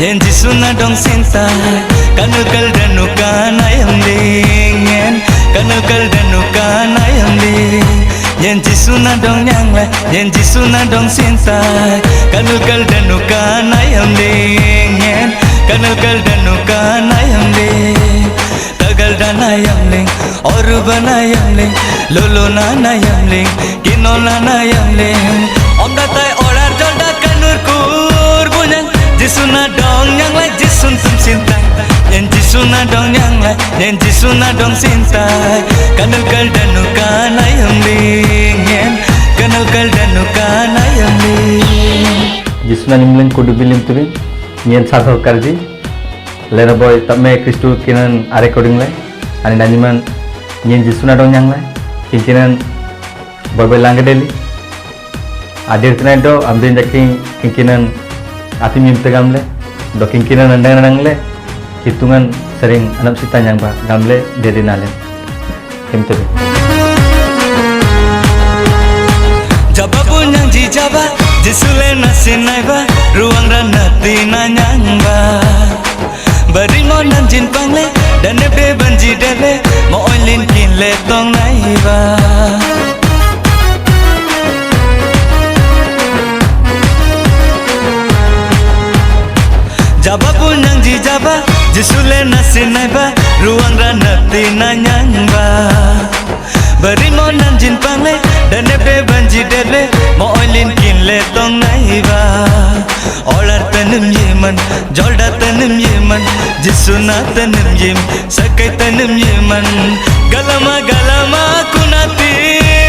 yen jisuna dong sinta kanukal danuka nayam lingen kanukal danuka nayam ling yen jisuna dong nyangla yen jisuna dong sinta kanukal danuka nayam lingen kanukal danuka nayam ling tagal danayam ling oruba nayam ling lolo nayam ling kinola nayam ling om datai orar jolda kanur kur bunyang jisuna dong yang la jisun tum sintai yen jisuna dong yang la yen jisuna dong sintai kanukal danuka nayam ling yen kanukal danuka nayam ling jisuna nimlen kudu bilim turin nyen sadho karji lena boy tamme kristu kinan are recording lai ani nanjiman nyen jisuna dong yang lai kinkinan boy langgadeli adir tena do amdin jaking kinkinan ati mimte gamle do kinkinan nandang le hitungan sering anak sita yang ba gamle dedi nalen kimte jaba punyang ji jaba jisule nasinai ba ruang ranati nanyang ba bari mo nanjin pangle dan nebe banji dele mo oilin kinle tong nai ba jaba punyang ji jaba jisule nasinai ba ruang ranati nanyang ba bari mo nanjin pangle dan nebe banji dele mo oilin kinle tong nai ba olar tanum yeman jolda tanum yeman jisuna tanum yem sakai tanum yeman galama galama kunati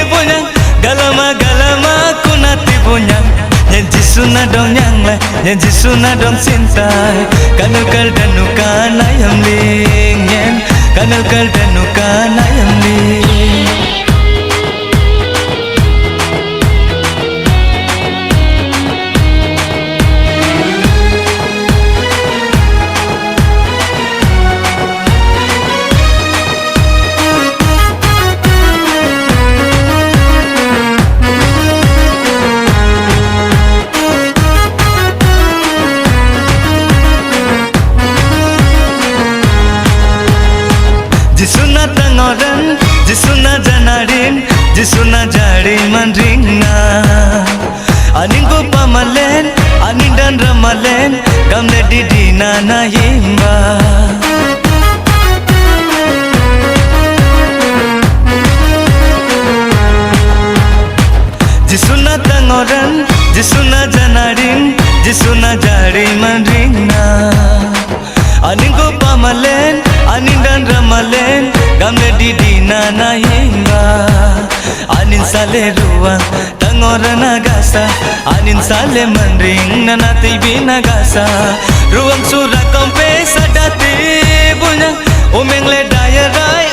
punyang galama galama kunati punyang yen jisuna dong yang la yen jisuna dong sintai kanukal danuka nayam ling yen kanukal danuka nayam ling jisuna tangoran jisuna janarin jisuna jari mandringna aning ko pamalen aning dan ramalen kamne didina na yimba jisuna tangoran jisuna janarin jisuna jari mandringna aning ko pamalen anin dan ramalen gamne didina na hingga anin sale ruang tangorana gasa anin sale mandring nanati bina gasa ruang sura kompe sadati punya umeng le daya rai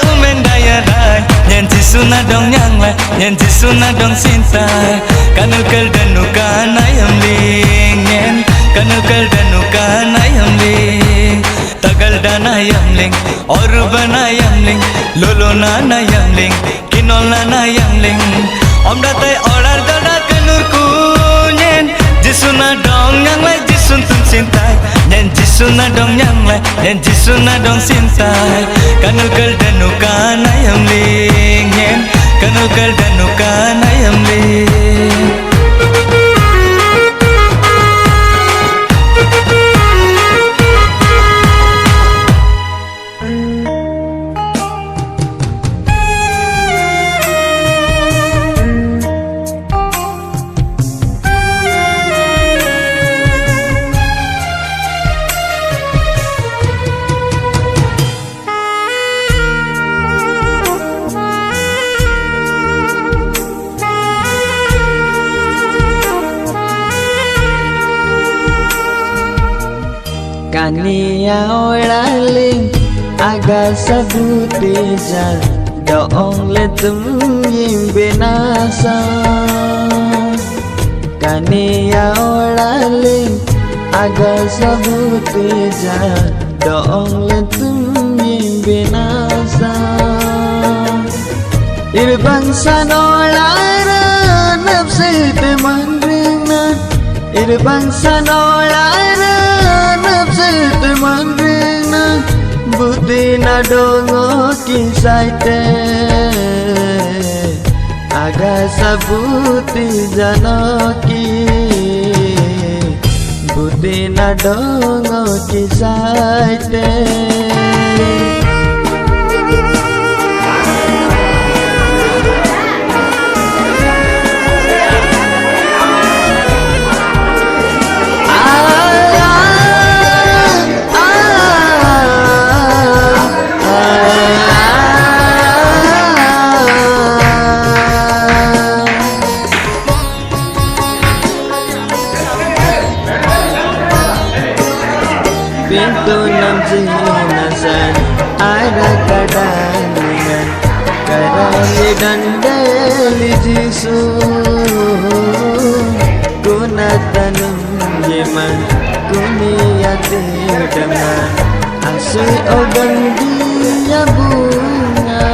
nyen jisuna dong yang la nyen jisuna dong sintai kanukal danuka nayam ling nyen kanukal danuka nayam ling tagal danayam ling oruba nayam ling lolo nayam ling kinola nayam ling om datai orar dada kanur kunyen jisuna dong yang la jisun tum sintai nyen jisuna dong yang la nyen jisuna dong sintai kanukal danuka nayam ling nyen kanukal danuka nayam ling Kania oraling aga sabuteza doong letum yim benasa Kania oraling aga sabuteza doong letum yim benasa Irbangsa nolara nafsi teman ringan Irbangsa nolara nafsit manrena buti na dongo kisaite aga sabuti janaki buti na dongo kisaite pintu nam sinasan ada kadangan kadang dan deli jisu guna tanam yeman kuniyati dengan asli ogan dia bunga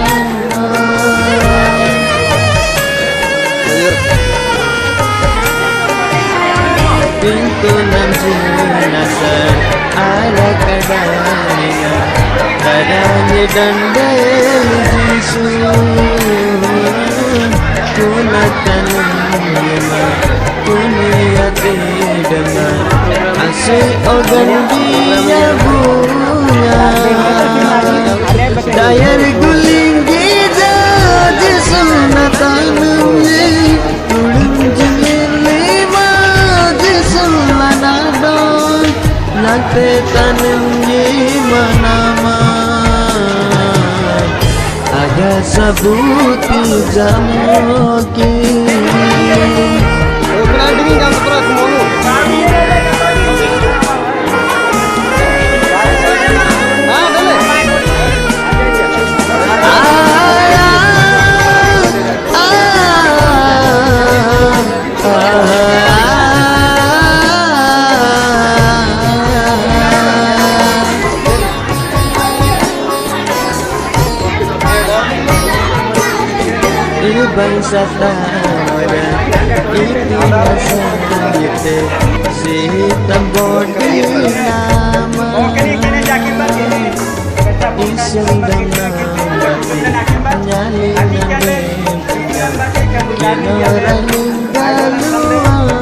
pintu nam sinasan ala kadanya kadanya dan deli jisu kunatan yema kuniyati dengan asli ogan dia bunga dayar guling giza jisu natanumye tulum jengir lima jisu lanadon nate tanam ye manama aga sabuti jamoki bangsa tawara itu masa yete si hitam bodi nama iseng dengan bati nyali nyali kino raling galuan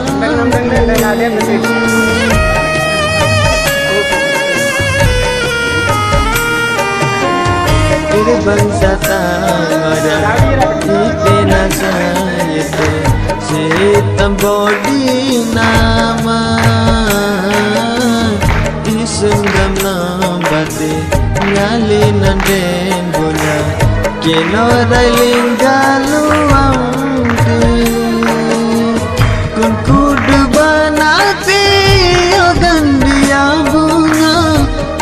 bangsa tawara nasa yete sitam bodi nama iseng dam bati nyali nanden guna kino railing galuang kun kudu banati ogan dia bunga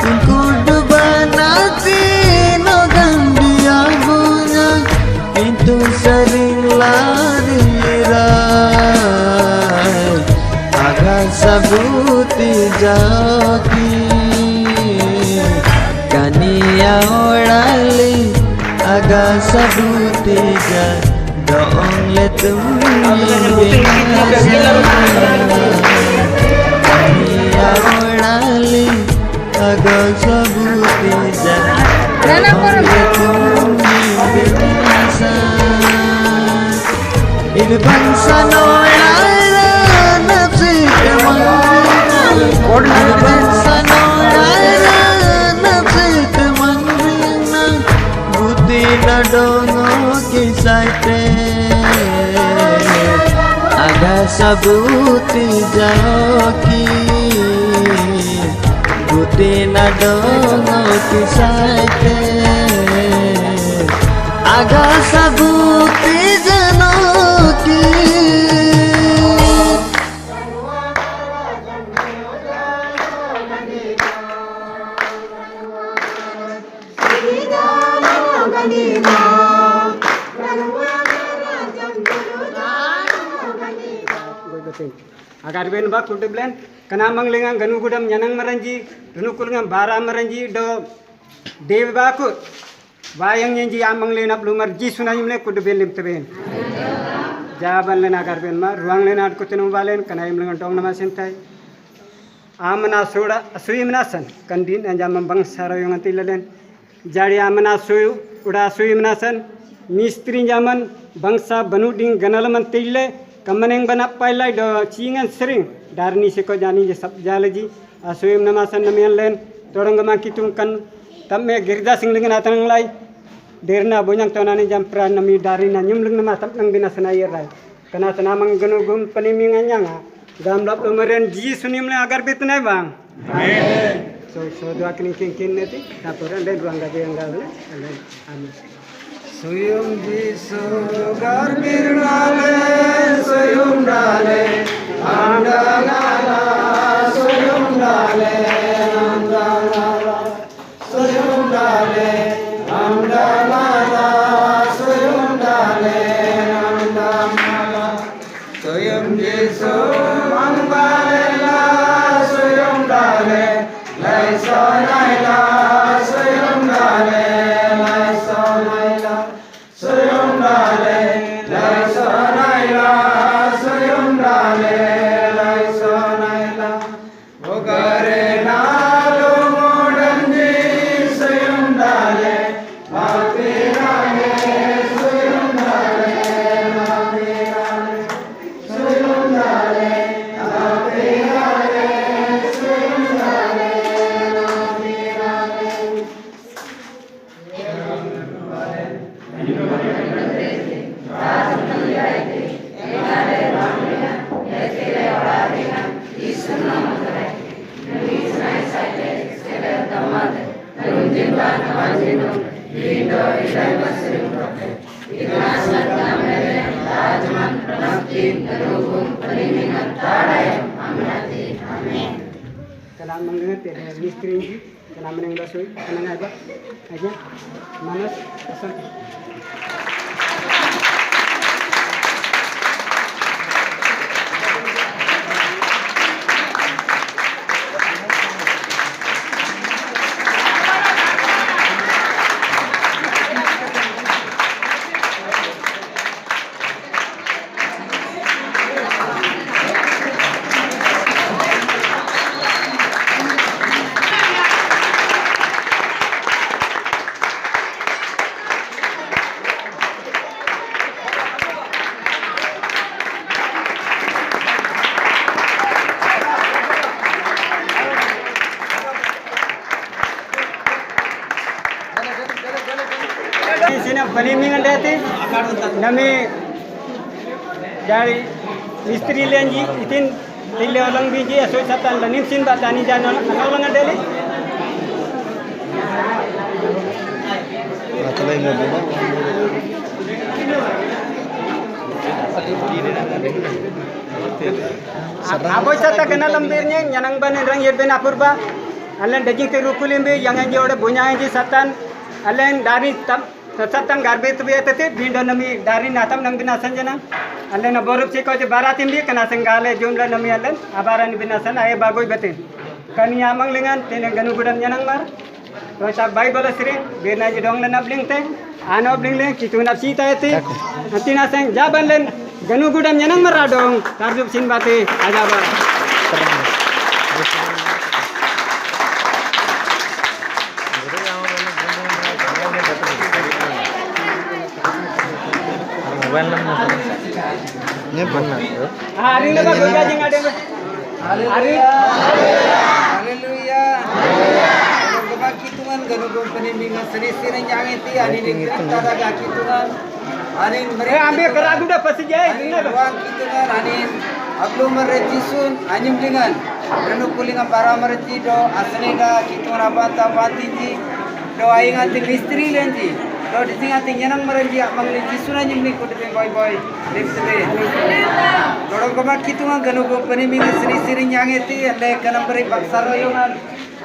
kun kudu banati ogan dia bunga pintu sering lari rai aga sabuti jaki kania orali aga sabuti ja dong le tumye kania orali aga sabuti ja dong le tumye ini bangsa nolara nafsi kemana bangsa nolara nafsi kemana buti na dongo kisaite aga sabuti jaki buti na dongo kisaite aga sabuti janoki agar ben bak kutublen kana manglenga ganu gudam nyanang maranji dunu kulnga bara maranji do dev baku bayang nyenji amang lena plumar ji sunayum le kutubel lim teben jaban lena agar ben ma ruang lena at kutenu balen kana im lenga dong nama sentai amana soda asui menasan kandin anjam bang sarayong antilalen jari amana suyu udah asui menasan mistri zaman bangsa banuding ganalaman tille kamaneng banap pailai do cingan sering darni seko jani je sab jalaji asui menamasan namian len torong gama kitung kan tamme girda sing dengan atang lai derna bonyang tonani jam pran nami darina nyumlung nama tap nang binasan air rai kana tanamang ganugum panimingan nyanga gam lap lumeren ji sunim le agar bitnai bang amin so doa kini kin neti tapuran den ruang gabe yang gabe amin suyum ji sugar birnale suyum dale andangala suyum dale andangala suyum dale andangala suyum dale andangala suyum ji sumangbalela suyum dale lai sonaila suyum dale lai sonaila suyum dale lai sonaila suyum dale lai sonaila ogare nalu modanji suyum dale mapirane suyum dale mapirane suyum dale mapirane suyum dale mapirane Kalau mengerti mistri ini, kalau meneng basui, meneng apa aja, malas asal. Sini panimingan dati, nami dari mistri lenji itin tille olang biji asoi satan lanim sin batani janon olang adeli. Aboy sata kena lambirnya nyanang banen rang yedben apurba, alen daging terukulimbe yang anji ode bunya anji satan, alen dari tam satan garbe tu biar tete binda nami dari natam nang binasan jana, alen aboruk ciko je baratin dia kena senggale jumlah nami alen abaran binasan ayah bagoy betin, kani amang lengan tenang ganu gudam nyanang mar, terus abai balas sering biar naji dong lenap ling teh, ano bling ling kitu nap cita eti, nanti naseng jaban len ganu gudam nyanang mar dong, tarjuk sin bate ajabar. Hari ini bagus aja nggak ada. Hari. Haleluya. Kalau bagi Tuhan ganu penimbingan seri-seri yang itu ani kita ada Tuhan. Ani mereka ambil keragu dah pasti jaya. Tuhan Tuhan ani ablu merecisun anyum dengan renu kulingan para mereci do asnega Tuhan abata batinji do aingan ting mistri lenji. Do disinga ting yanang merenji mangli jisun anyum ni kudu boy lipsbe. Dorong kemak Tuhan ganu penimbingan seri-seri yang itu le kanam beri baksaro yongan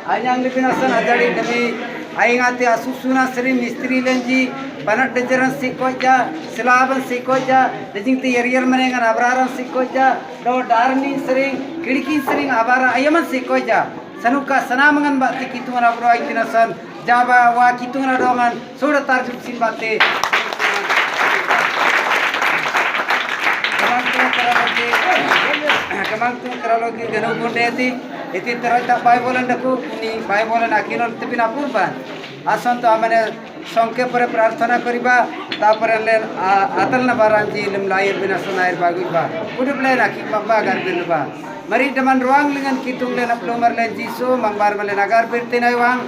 anyang libinasan ajari demi aingate asusuna seri mistri lenji banat dejaran sikoja silaban sikoja dejingti yerier menengan abraran sikoja do darni sering kidiki sering abara ayaman sikoja sanuka sanamangan bakti Tuhan abro aitinasan jaba wa Tuhan adongan sudah tarjuk sin bakti Kemang tu keralogi ganu bundeti Iti terus tak Baibolan daku ni Baibolan akinol tapi na purban. Asan to amane songke pore prarthana kariba tapore len atal na baranji lim lair bina sunair bagus ba. Udup len akik babba agar bilba. Mari teman ruang dengan kitung len aplomar len jisu mangbar malen agar birtinai wang.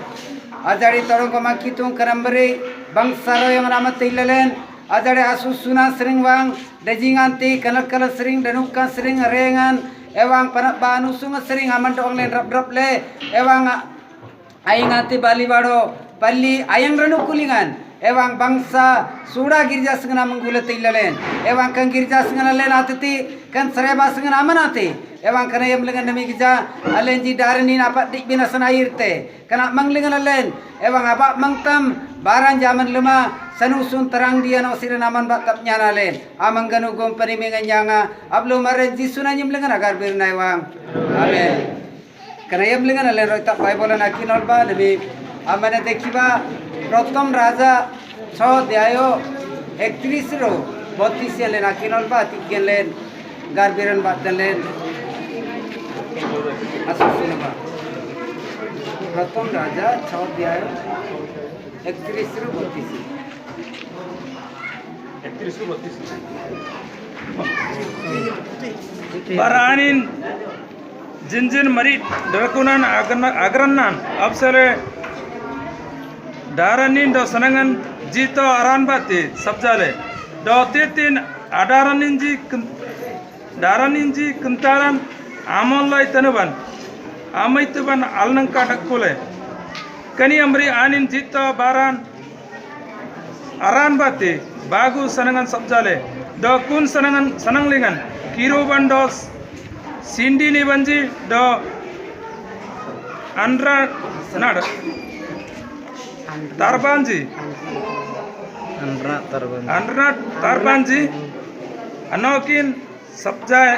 Ajari torong ko makitung karambere bangsaro yang nama tilalen. Ajari asu suna sering wang dejinganti kanal sering danukan sering rengan. Ewang panak banu sunga sering aman doang len rap le. Ewang aingati bali bado Palli ayang ranu kulingan ewang bangsa suda girja sengana menggula tilalen ewang kan girja sengana len atiti kan sereba sengana amanati ewang kana yam lengan nami gija alenji darani napat dik bina sanairte kana manglengan len ewang apa mangtam baran zaman lema sanusun terang dia no siran aman batap nyana len amang ganu company menganyanga ablo marenji sunanyim lengan agar birna ewang amen kana yam lengan len roi tak Baibolan akinol ba nabi amane देखिबा प्रथम राजा 6 अध्याय 31 रो 32 लेन आकिनल बा तिगेन लेन गारबेरन बादन लेन असुसुनबा प्रथम राजा 6 अध्याय 31 रो 32 Baranin jinjin mari darakunan agranan absare Daranin do senangan jito aran bati sabjale do titin daranin ji kentaran amollai tanuban amaituban alnang kadak kule kani amri anin jito baran aran bati bagu senangan sabjale do kun senangan senanglingan kiruban dos sindi ni banji do andra nada Tarbanji Andra Tarbanji Anokin Sabjai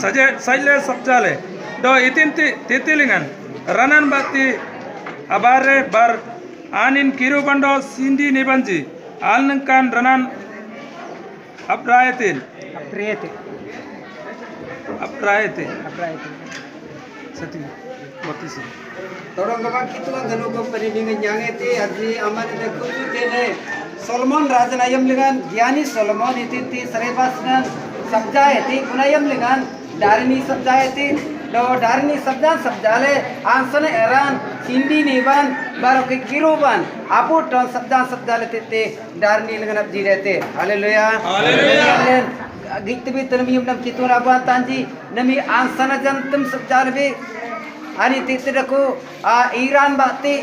Sajle Sabjale Do itinti titilingan Ranan Bati Abare Bar Anin Kirubando Sindi Nibanji Alnangkan Ranan Aprayatin Sati Botisi Torong gabang kitu ang ganu ko panibingan yang ete aji aman ete kutu tene Solomon raja ayam lengan Giani Solomon itinti sarebasnan sabja ete kunayam lengan Darini sabja ete do darini sabjale ansane eran sindi niban barok kiruban apu ton sabjale tete darini lengan abji rete haleluya gitbi tanmiyum nam kitu raban tanji nami ansana jantum sabjale be ani titiraku Iran bakti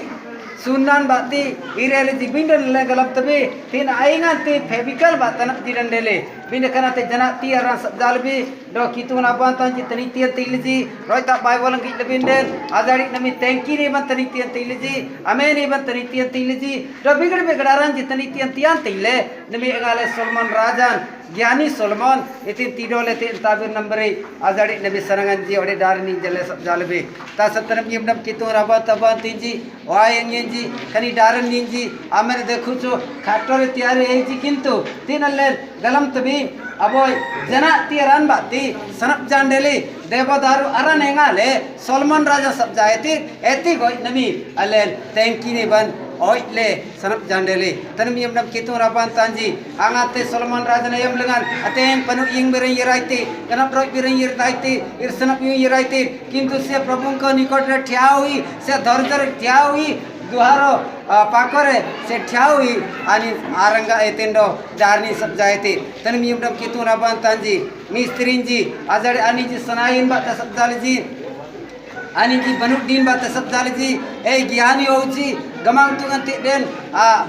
Sunan bakti irele jibindan le galap tabe tin aingan te febikal batana jiran dele bina kana te jana ti aran sabdalbi do kituna bantan jitani ti tilji roita Baibolan ki lebinden azari nami thanki ne bantani ti tilji ameni bantani ti tilji do bigadaran jitani ti tian tile nami egale Solomon rajan ज्ञानी Solomon इतिन तीडोले ते ताबिर नंबरे आजाड़ी नबी सनगन जी ओडे दारनी जले जालबे ता सतरम यमनम कितो रबा तबा तिंजी वायंग जी कनी दारन निंजी आमेर देखु छो खाटोरे तयारी hazy किंतु तिनले गलम तबी अबोय जना तिरान बाती सनप जांडेली देवदारु अरन हेंगाले सोलमन राजा सब जायती एती गोय नबी अलेन थैंकी ने बन oile sanap jandele tanam yam nam kitu raban tanji angate Solomon raja na yam lengan aten panu ing beren yiraiti kanap roi beren yiraiti ir sanap yu yiraiti kintu se prabhu ko nikot re thia hui se dharjar thia hui duharo pakore se thia hui ani aranga etendo darni sab jaete tanam yam nam kitu raban tanji mistrinji azade ani ji sanain ba sab dalji ani ji banudin ba sab dalji e gyani hoji gamang tungan ti den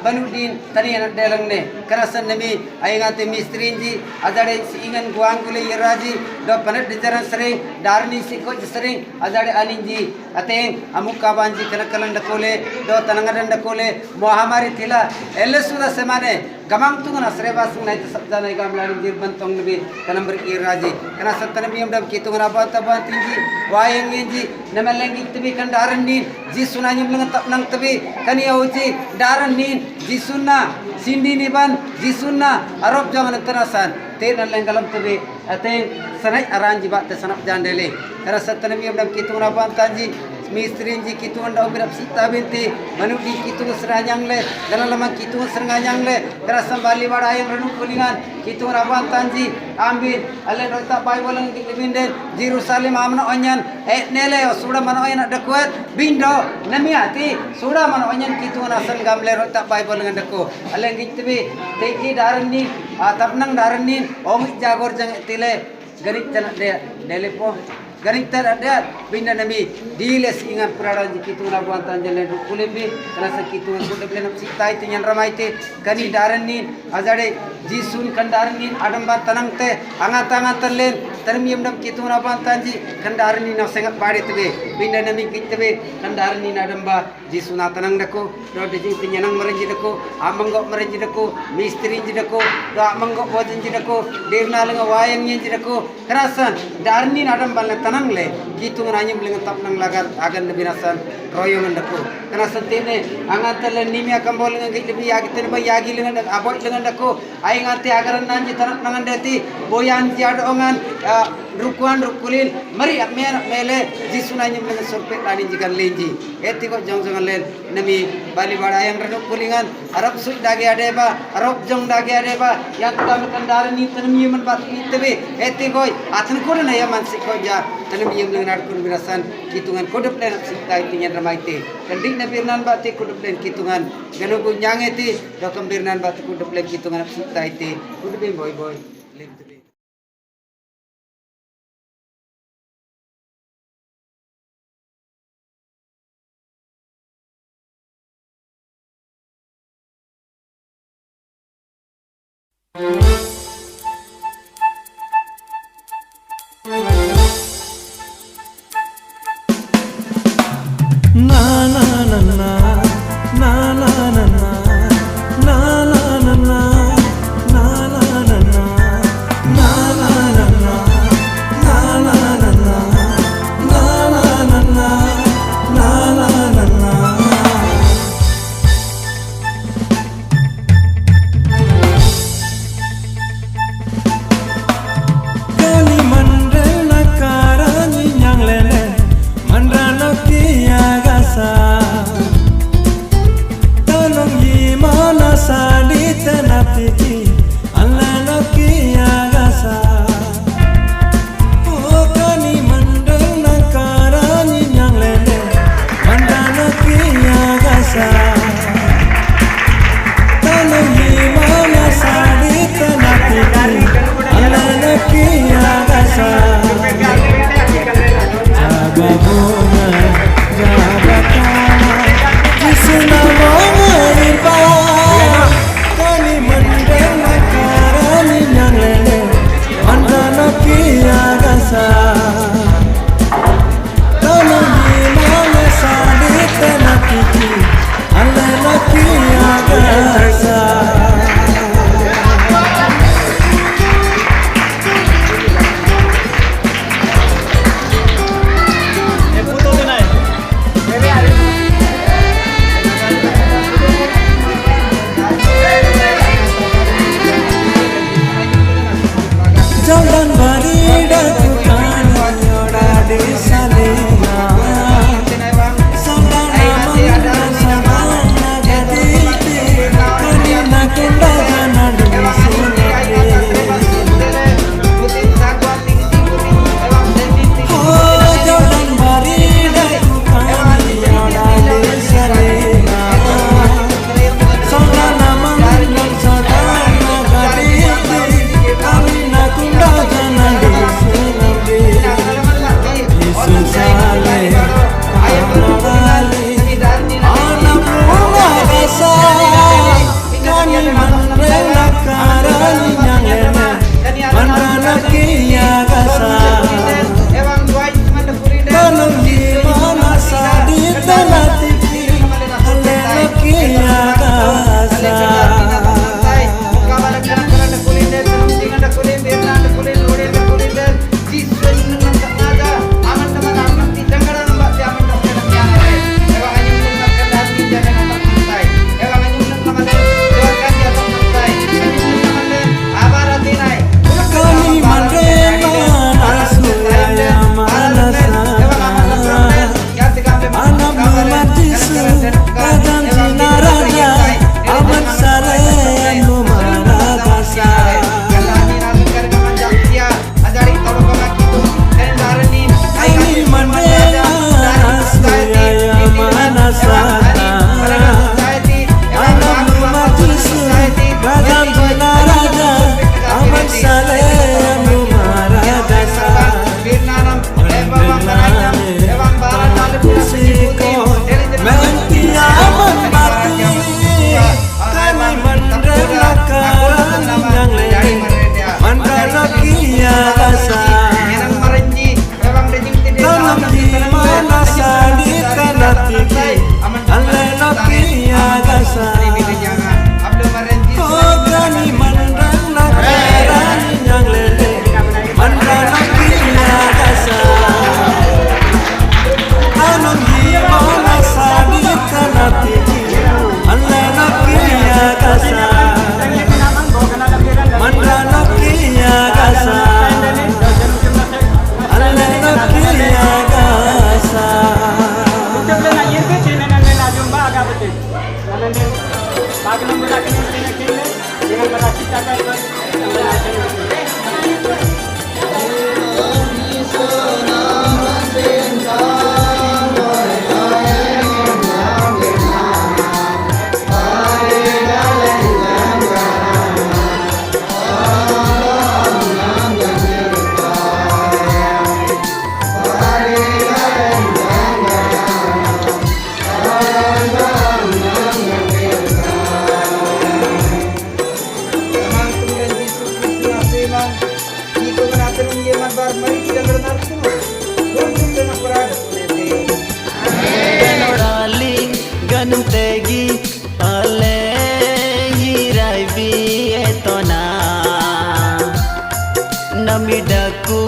banudin tani anak delang ne kerasan nami ayangate mistrinji adade singan guanggule yiraji do panat dijaran sering darni sikoj sering adade aninji ateng amukka banji kanakalan dakole do tanangadan dakole mohamari thila ellesuda semane gamang tungan asrebas nai sabjana gamlani jirban tong nabi kanamber yiraji kana satanabi amdam kitungan abata bantinji wayanginji namalengi tibi kan daran ni ji sunanyim lengan tap nang tibi kani auji daran nin jisunna sindi niban jisunna arab jaman terasan te nalengalam tebe ate sanai aran jiba te sanap jandele kara satanami amdam kitung raban tanji mistrin ji kitung da obirap sita binti manuti kitung seranyang le dalam lama kitung seranyang le kara sambali wada yang renu kulingan kitung raban tanji ambil ale rota bai bolang di binden Jerusalem amna onyan nele sudah mana onyan ada kuat bindo nami ati sudah mana onyan kitung nasan gamle rota bai bolang ada ko ale ngitbi teki darani tapnang darani om jagor jang tile garit jana de nele po garit tar ada binda nami diles ingat peradan kitung labuan tanjale kulembi rasa kitung ko de nam sitai tinyan ramaite kani darani azade jisun kandarani adamba tanangte angat len termium dam kitung labuan tanji kandarani na sengat pade tebe binda nami kitbe kandarani adamba jisuna tanang dako do de tinyanang maranji dako amanggo maranji dako mistri ji dako do amanggo bojan ji dako devnalenga wayang ji dako kerasan darni adamba tanang le kitung ranyim lenga tapnang lagar agan binasan royongan dako kerasan tine angat le nimya kambol lenga gitbi yagiten ba yagi lenga aboy lenga dako aing ate agaran nanji tanak nangan deti boyan ji adongan rukuan rukulin mari mer mele jisuna nyim lenga sorpe tani jigan lenji eti ko jong len nami bali bada yang renu kulingan arab sud dage adeba arab jong dage adeba yang kam kandarani tanmi man bat itbe eti koy atun ko na yaman siko ja tanmi yem lenga nad kun birasan kitungan kodep len sitai tinyan ramaite kandik na birnan bat kodep len kitungan ganu gunyang eti do kam birnan bat kodep len kitungan sitai te kodep boy lem tebe na dengan berarti kata itu ganum tegi ale hirai bi etona namidaku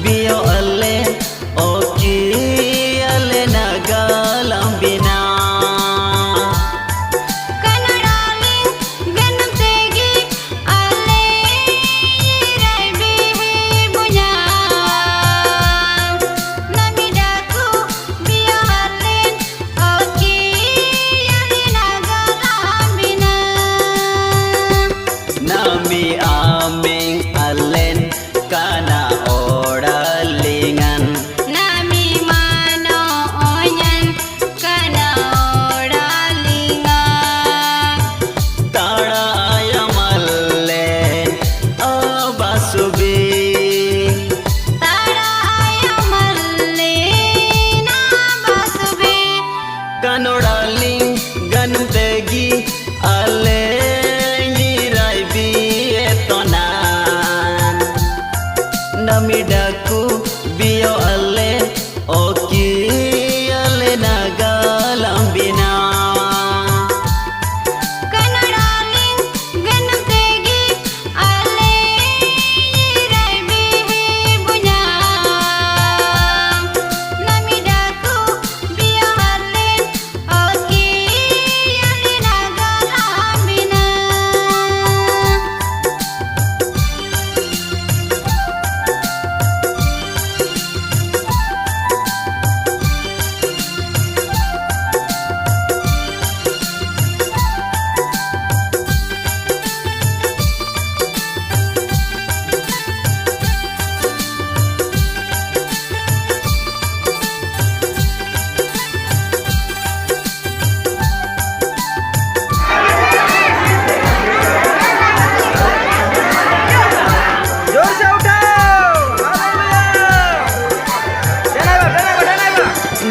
bio ale oki ale nagalam bina Nami aming alen kana oralingan Nami mano oyan kana oralingan Tara ayamalen abasubi Tara ayamalin abasubi Kanoraling ganum tegi ale namidaku bio ale oki ale nagalam bina Kanaraling ganam tegi ale hirai bihi bunyang Namidaku bio alin oki ale nagalam bina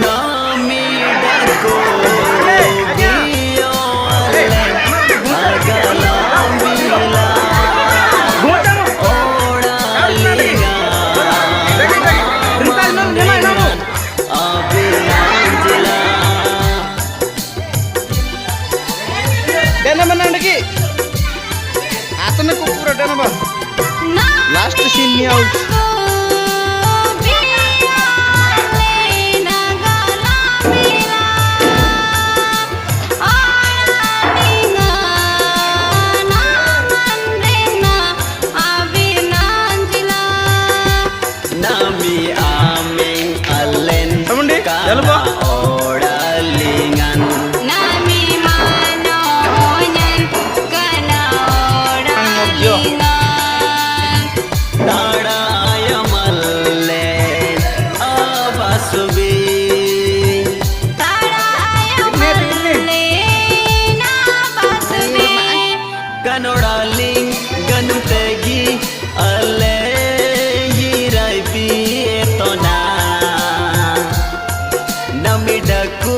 namidaku bio ale nagalam bina oralingan abinanjila Dana menang lagi. Atau nak kupura dana bang. Last scene ni out. Nami aming alen kana oralingan Nami mano oyan kana oralingan Tara ayamalen abasubi Tara ayamalin abasubi Kanoraling ganum tegi ale hirai bi etona namidaku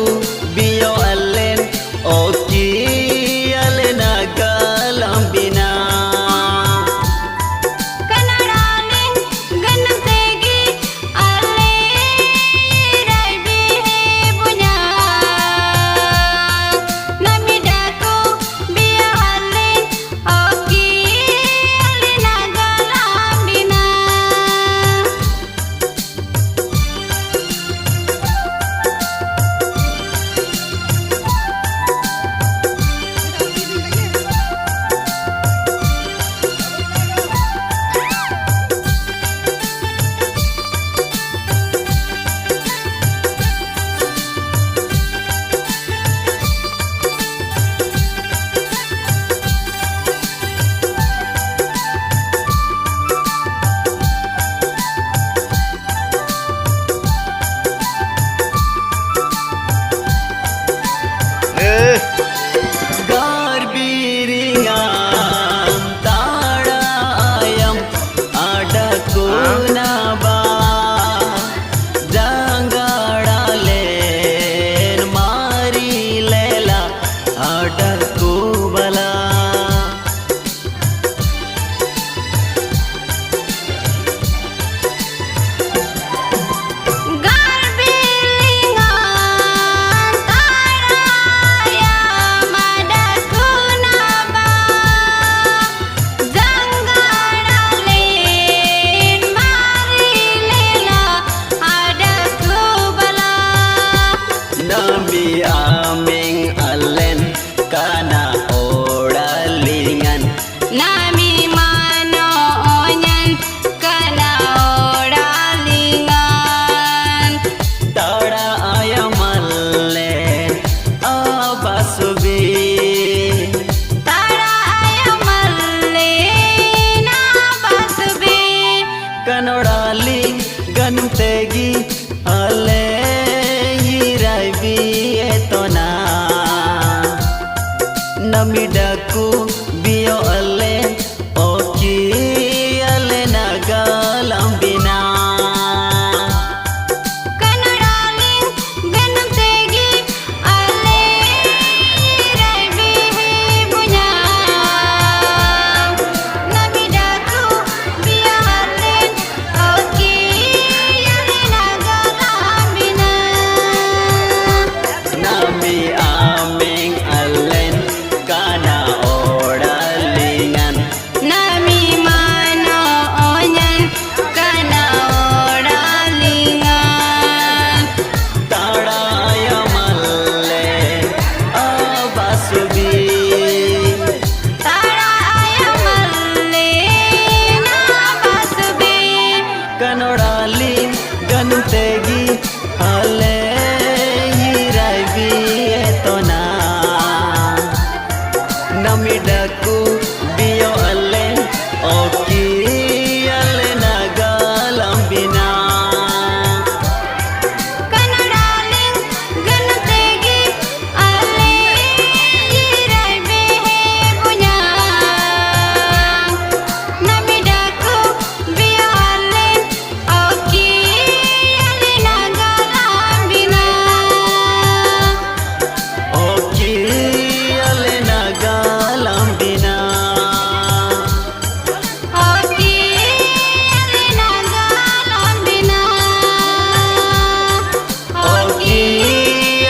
bio alen oki ale nagalam bina Kanaraling ganam tegi ale hirai bihi bunyang Namidaku bio alin oki daku bio alen oki ale nagalam bina Kanadaling ganang tegi ale yirai behe punya Namidaku biya alen oki ale nagalam bina oki ale nagalam bina oki ale nagalam bina oki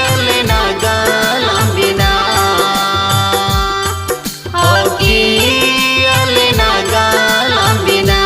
ale nagalam bina oki ale nagalam bina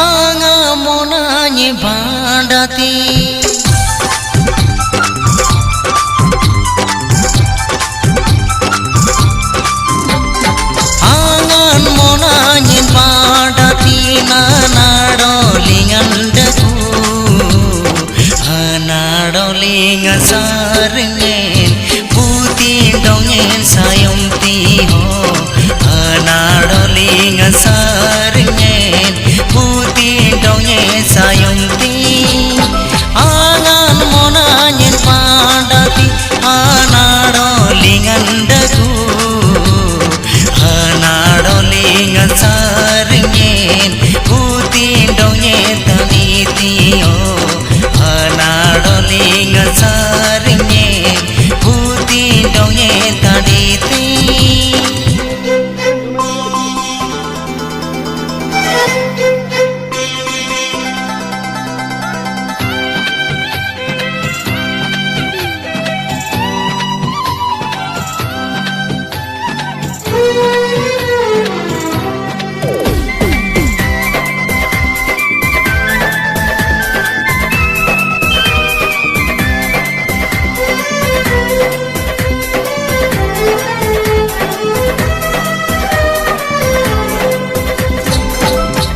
anga monanye bandati angan monanye bandati nanadolingandaku anadolingan saringen putin dongen sayom tiho anadolingan saringen putin dongen sayom ti angan monanyen pandati anadolingan daku anadolingan saringen putin dongen tanitio anadolingan saringen putin dongen taniti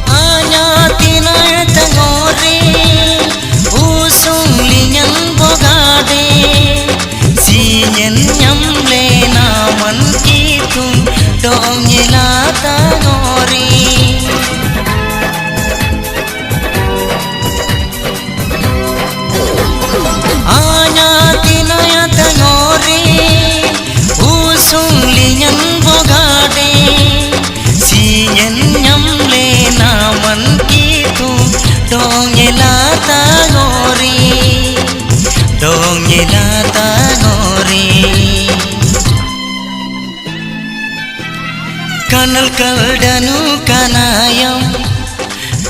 anya tinay tangore usung linyan bogade sinyen nyamle naman kitung dongela tangore anya tinay tangore usung linyan bogade sinyen nyamle naman kitung dongela tangore dongela tangore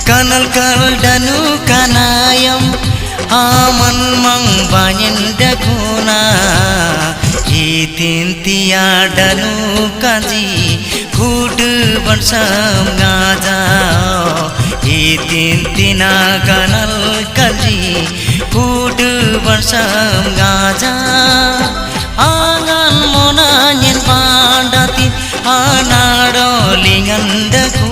kanal kaldanu kanayam aman mang banyen daguna itin tiadanu kaji kudu bansam ngaja itin tina kanal kaji kudu bansam ngaja angan monanyen pandati anadolingan daku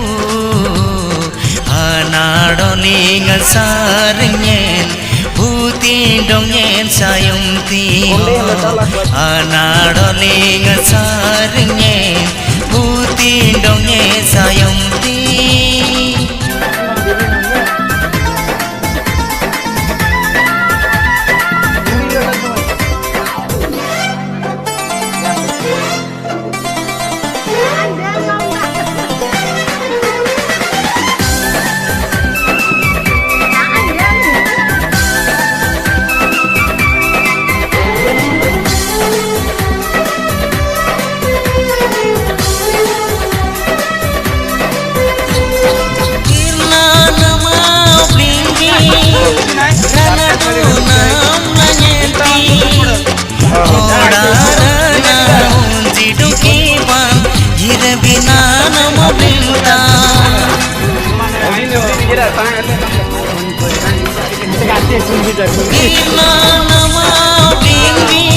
anadolingan saringen putin dongen sayom tiho anadolingan saringen putin dongen sayom ti Ina nama bing